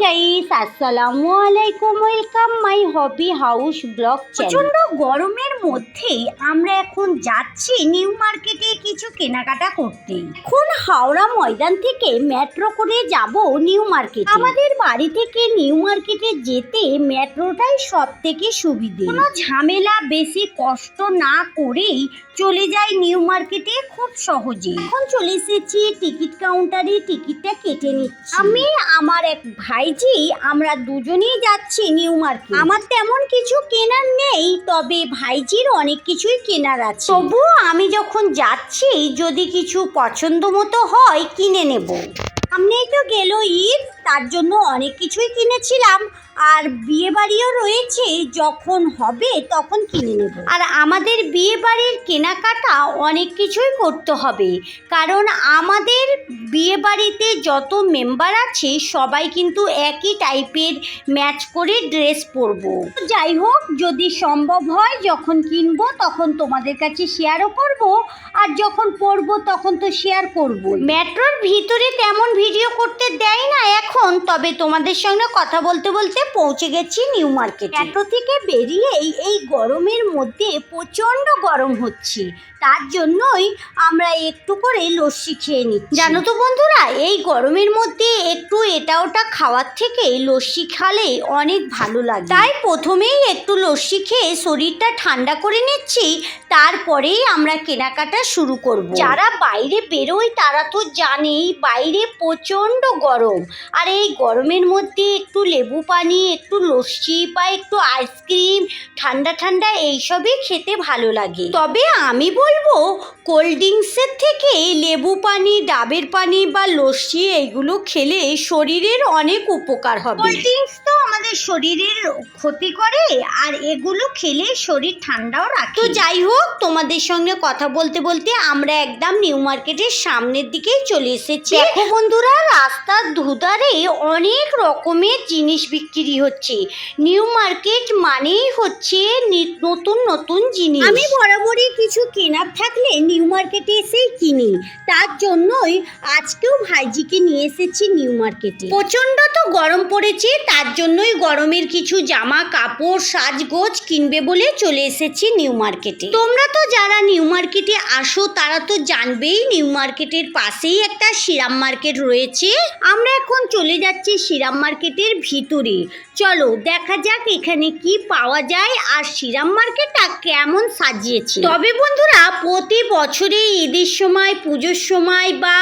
Guys, আসসালামু আলাইকুম। Welcome my hobby house blog channel. প্রচন্ড গরমের মধ্যেই আমরা এখন যাচ্ছি নিউ মার্কেটে কিছু কেনাকাটা করতে। এখন হাওড়া ময়দান থেকে মেট্রো করে যাব নিউ মার্কেট। আমাদের বাড়ি থেকে নিউ মার্কেটে যেতে মেট্রোটাই সব থেকে সুবিধে। কোনো ঝামেলা বেশি কষ্ট না করেই চলে যাই নিউ মার্কেটে খুব সহজে। এখন চলে এসেছি টিকিট কাউন্টারে, টিকিটটা কেটে নিচ্ছি। আমি আমার এক ভাইজি, আমরা দুজনেই যাচ্ছি নিউ মার্কেট। আমার তেমন কিছু কেনার নেই, তবে ভাইজির অনেক কিছুই কেনার আছে। তবুও আমি যখন যাচ্ছি যদি কিছু পছন্দ মতো হয় কিনে নেব। সামনেই তো গেল ঈদ, তার জন্য অনেক কিছুই কিনেছিলাম। আর বিয়ে বাড়িও রয়েছে, যখন হবে তখন কিনে নেব। আর আমাদের বিয়ে বাড়ির কেনাকাটা অনেক কিছুই করতে হবে, কারণ আমাদের বিয়ে বাড়িতে যত মেম্বার আছে সবাই কিন্তু একই টাইপের ম্যাচ করে ড্রেস পরবো। যাই হোক, যদি সম্ভব হয় যখন কিনবো তখন তোমাদের কাছে শেয়ারও করব, আর যখন পরবো তখন তো শেয়ার করব। মেট্রোর ভিতরে তেমন ভিডিও করতে দেয় না এখন, তবে তোমাদের সঙ্গে কথা বলতে বলতে পৌঁছে গেছি নিউ মার্কেট। মেট্রো থেকে বেরিয়েই এই গরমের মধ্যে প্রচণ্ড গরম হচ্ছে, তার জন্যই আমরা একটু করে লস্যি খেয়ে নিচ্ছি। জানো তো বন্ধুরা, এই গরমের মধ্যে একটু এটা ওটা খাওয়ার থেকে লস্যি খালে অনেক ভালো লাগে। তাই প্রথমেই একটু লস্যি খেয়ে শরীরটা ঠান্ডা করে নিচ্ছি, তারপরেই আমরা কেনাকাটা শুরু করব। যারা বাইরে বেরোয় তারা তো জানেই বাইরে প্রচণ্ড গরম, আর এই গরমের মধ্যে একটু লেবু পানি, একটু লস্যি বা একটু আইসক্রিম, ঠান্ডা ঠান্ডা এইসবই খেতে ভালো লাগে। তবে আমি বলবো কোল্ড ড্রিঙ্কসের থেকে লেবু পানি, ডাবের পানি বা লস্যি এইগুলো খেলে শরীরের অনেক উপকার হবে। কোল্ড ড্রিঙ্কস তো আমাদের শরীরের ক্ষতি করে, আর এগুলো খেলে শরীর ঠান্ডাও রাখে। তো যাই হোক, তোমাদের সঙ্গে কথা বলতে বলতে আমরা একদম নিউ মার্কেটের সামনের দিকেই চলে এসেছি। দেখো বন্ধুরা, রাস্তার দুধারে অনেক রকমের জিনিস বিক্রি হচ্ছে। নিউ মার্কেট মানেই হচ্ছে নতুন নতুন জিনিস। আমি বরাবরই কিছু কেনার থাকলে নিউ মার্কেটে এসেই কিনি, তার জন্যই আজকেও ভাইজিকে নিয়ে এসেছি নিউ মার্কেটে। প্রচণ্ড তো গরম পড়েছে, তার জন্যই গরমের কিছু জামা কাপড় সাজগোজ কিনবে বলে চলে এসেছি নিউ মার্কেটে। তোমরা তো যারা নিউ মার্কেটে আসো তারা তো জানবেই নিউ মার্কেটের পাশেই একটা শ্রীরাম মার্কেট রয়েছে। আমরা এখন চলে যাচ্ছি শ্রীরাম মার্কেটের ভিতরে। চলো দেখা যাক এখানে কি পাওয়া যায় আর শ্রীরাম মার্কেটটা কেমন সাজিয়েছে। তবে বন্ধুরা, প্রতি বছরে ঈদের সময়, পুজোর সময় বা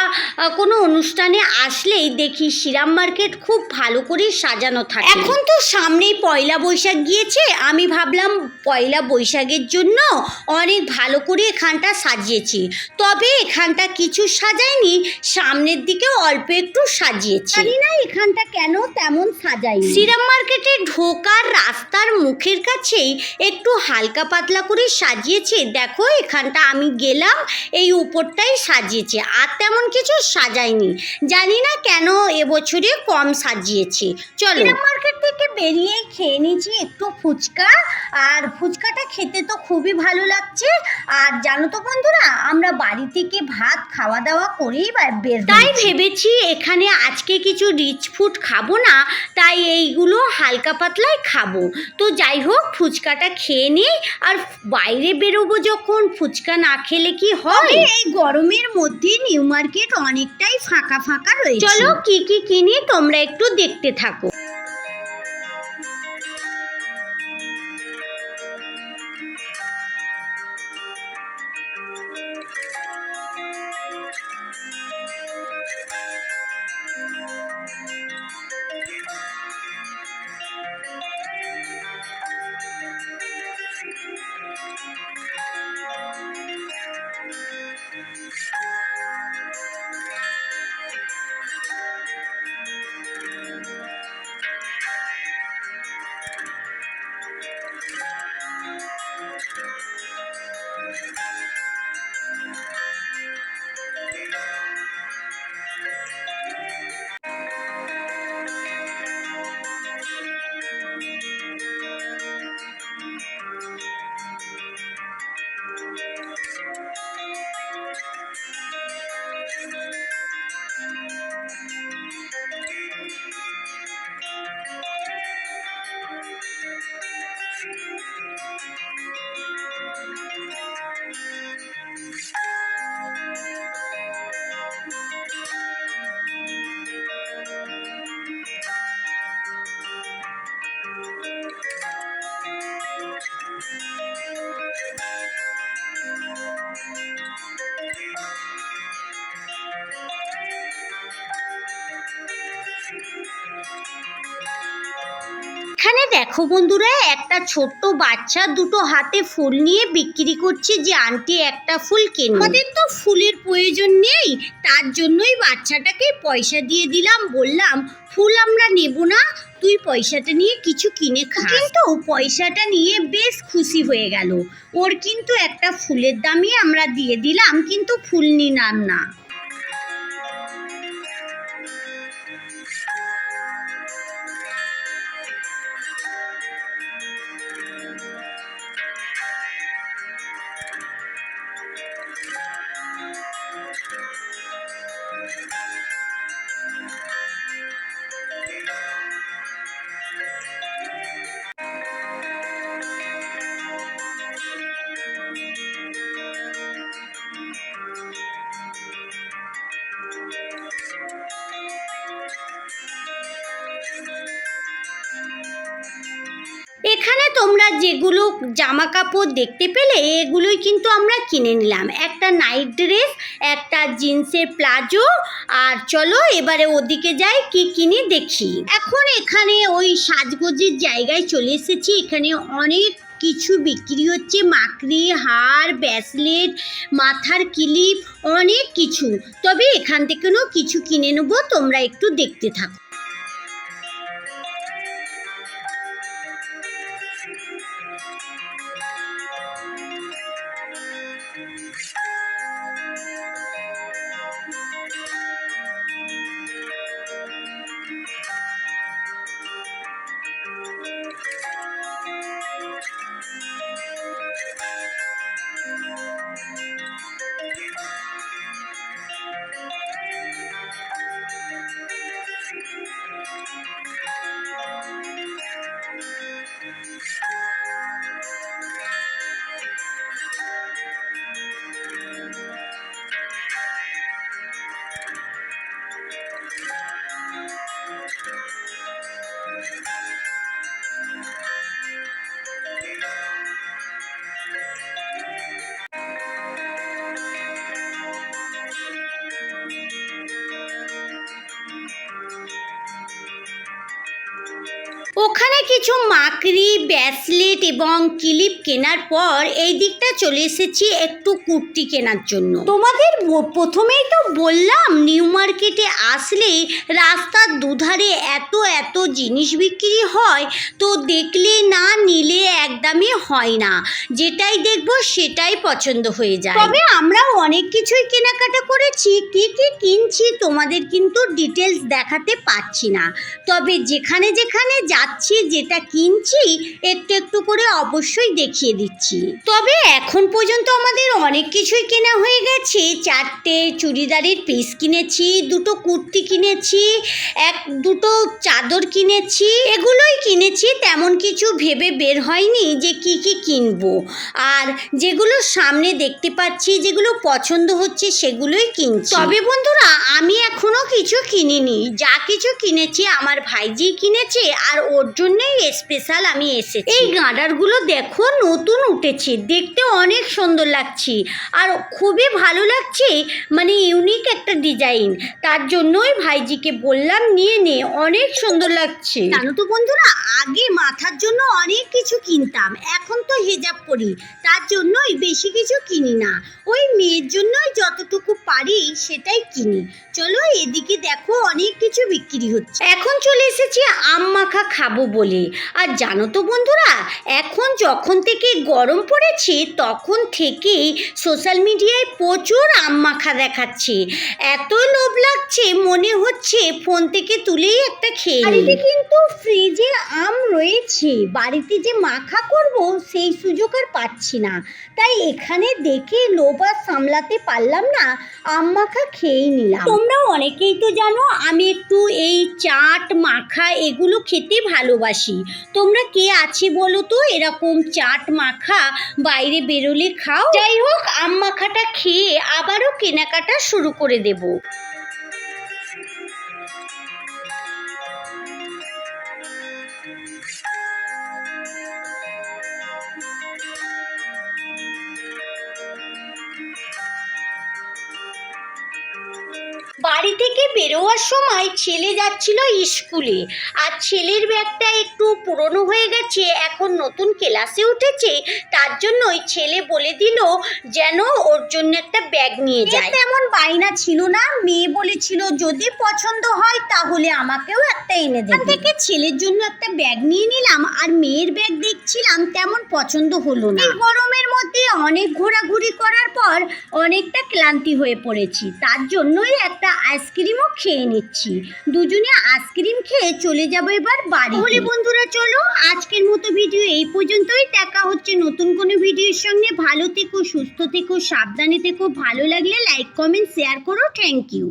কোনো অনুষ্ঠানে আসলেই দেখি শ্রীরাম মার্কেট খুব ভালো করে সাজানো থাকে। এখন তো সামনেই পয়লা বৈশাখ গিয়েছে, আমি ভাবলাম পয়লা বৈশাখের জন্য অনেক ভালো করে এখানটা সাজিয়েছি। তবে এখানটা কিছু সাজায়নি, সামনের দিকে অল্প একটু সাজিয়েছে। জানি না এখানটা কেন তেমন সাজায়নি। শ্রীরাম মার্কেটে ঢোকার রাস্তার মুখের কাছেই একটু হালকা পাতলা করে সাজিয়েছে। দেখো এখানটা আমি গেলাম, এই উপরটাই সাজিয়েছে, আর তেমন কিছু সাজায়নি। জানি না কেন এবছরে কম সাজিয়েছে। চলো শ্রীরাম মার্কেট থেকে বেরিয়ে খেয়ে নিয়েছি একটু ফুচকা, আর ফুচকাটা খেতে তো খুবই ভালো লাগছে। আর জানো তো বন্ধুরা, আমরা বাড়ি থেকে ভাত খাওয়া দাওয়া করেই বের, তাই ভেবেছি এখানে আজকে কিছু রিচ ফুড খাবো না, তাই এইগুলো হালকা পাতলাই খাবো। তো যাই হোক, ফুচকাটা খেয়ে নিই, আর বাইরে বেরোবো যখন, ফুচকা না খেলে কি হয়। এই গরমের মধ্যে নিউ মার্কেট অনেকটাই ফাঁকা ফাঁকা রয়েছে। চলো কি কি কিনি তোমরা একটু দেখতে থাকো। এখানে দেখো বন্ধুরা, একটা ছোট্ট বাচ্চা দুটো হাতে ফুল নিয়ে বিক্রি করছে যে আন্টি একটা ফুল কেনো। আমাদের তো ফুলের প্রয়োজন নেই, তার জন্যই বাচ্চাটাকে পয়সা দিয়ে দিলাম, বললাম ফুল আমরা নেব না, তুই পয়সাটা নিয়ে কিছু কিনে খা। কিন্তু পয়সাটা নিয়ে বেশ খুশি হয়ে গেল। ওর কিন্তু একটা ফুলের দামই আমরা দিয়ে দিলাম, কিন্তু ফুল নিলাম না। এখানে তোমরা যেগুলো জামা কাপড় দেখতে পেলে এগুলোই কিন্তু আমরা কিনে নিলাম, একটা নাইট ড্রেস, একটা জিন্সের প্লাজো। আর চলো এবারে ওদিকে যাই, কি কিনি দেখি। এখন এখানে ওই সাজগোজের জায়গায় চলে এসেছি। এখানে অনেক কিছু বিক্রি হচ্ছে, মাকড়ি, হার, ব্রেসলেট, মাথার ক্লিপ, অনেক কিছু। তবে এখান থেকেও কিছু কিনে নেবো, তোমরা একটু দেখতে থাকো। ওখানে কিছু মাকড়ি, ব্রেসলেট এবং ক্লিপ কেনার পর এই দিকটা চলে এসেছি একটু কুর্তি কেনার জন্য। তোমাদের প্রথমেই তো বললাম নিউ মার্কেটে আসলে রাস্তার দুধারে এত এত জিনিস বিক্রি হয়, তো দেখলে না নিলে একদমই হয় না, যেটাই দেখবো সেটাই পছন্দ হয়ে যায়। তবে আমরাও অনেক কিছুই কেনাকাটা করেছি, কি কি কিনছি তোমাদের কিন্তু ডিটেলস দেখাতে পারছি না, তবে যেখানে যেখানে যাচ্ছি যেটা কিনছি একটু একটু করে অবশ্যই দেখিয়ে দিচ্ছি। তবে এখন পর্যন্ত আমাদের অনেক কিছুই কেনা হয়ে গেছে। 4টে চুড়িদারের পিস কিনেছি, 2টো কুর্তি কিনেছি, দুটো চাদর কিনেছি, এগুলোই কিনেছি। তেমন কিছু ভেবে বের হয়নি যে কি কি কিনবো, আর যেগুলো সামনে দেখতে পাচ্ছি, যেগুলো পছন্দ হচ্ছে সেগুলোই কিনছি। তবে বন্ধুরা আমি এখনো কিছু কিনিনি, যা কিছু কিনেছি আমার ভাইজি কিনেছে, আর ওর জন্যই স্পেশাল আমি এসেছি। এই গাঁডারগুলো দেখো নতুন উঠেছে, দেখতে অনেক সুন্দর লাগছে আর খুবই ভালো লাগছে, মানে ইউনিক একটা ডিজাইন, তার জন্যই ভাইজিকে বললাম নিয়ে নে, অনেক সুন্দর লাগছে। জানো তো বন্ধুরা, আগে মাথার জন্য অনেক কিছু কিনতাম, এখন তো হিজাব পরি, তার জন্যই বেশি কিছু কিনি না, ওই মেয়ের জন্যই যতটুকু পারি সেটাই কিনি। চলো এদিকে দেখো অনেক কিছু বিক্রি হচ্ছে। এখন চলে এসেছি আম মাখা খাবো বলে। আর জানো তো বন্ধুরা, এখন যখন থেকে গরম পড়েছে তখন থেকেই সোশ্যাল মিডিয়ায় প্রচুর আম মাখা দেখাচ্ছে, এত লোভ লাগছে মনে হচ্ছে ফোন থেকে তুলেই একটা খেয়ে নিই। বাড়িতে কিন্তু ফ্রিজে আম রয়েছে, বাড়িতে যে মাখা করব সেই সুযোগ আর পাচ্ছি না, তাই এখানে দেখে লোভ আর সামলাতে পারলাম না, আম মাখা খেয়েই নিলাম। তোমরা অনেকেই তো জানো আমি একটু এই চাট মাখা এগুলো খেতে ভালোবাসি। তোমরা কে আছে বলো তো এরকম চাট মাখা বাইরে বেরোলে খাও? যাই হোক, আম মাখাটা খেয়ে আবারও কেনাকাটা শুরু করে দেব। বাড়ি থেকে বেরোয়ার সময় ছেলে যাচ্ছিল স্কুলে, আর ছেলের ব্যাগটা একটু পুরনো হয়ে গেছে, এখন নতুন ক্লাসে উঠেছে, তার জন্যই ছেলে বলে দিল যেন ওর জন্য একটা ব্যাগ নিয়ে যায়। তেমন বায়না ছিল না, মেয়ে বলেছিল যদি পছন্দ হয় তাহলে আমাকেও একটা এনে দেবে। থেকে ছেলের জন্য একটা ব্যাগ নিয়ে নিলাম, আর মেয়ের ব্যাগ দেখছিলাম তেমন পছন্দ হলো না। এই গরমের মধ্যে অনেক ঘোরাঘুরি করার পর অনেকটা ক্লান্তি হয়ে পড়েছি, তার জন্যই একটা আইসক্রিমও খেয়ে নিচ্ছি। দুজনে আইসক্রিম খেয়ে চলে যাবো এবার বাড়ি। তাহলে বন্ধুরা চলো আজকের মতো ভিডিও এই পর্যন্তই, দেখা হচ্ছে নতুন কোনো ভিডিওর সঙ্গে। ভালো থেকো, সুস্থ থেকো, সাবধানে থেকো। ভালো লাগলে লাইক কমেন্ট শেয়ার করো। Thank you.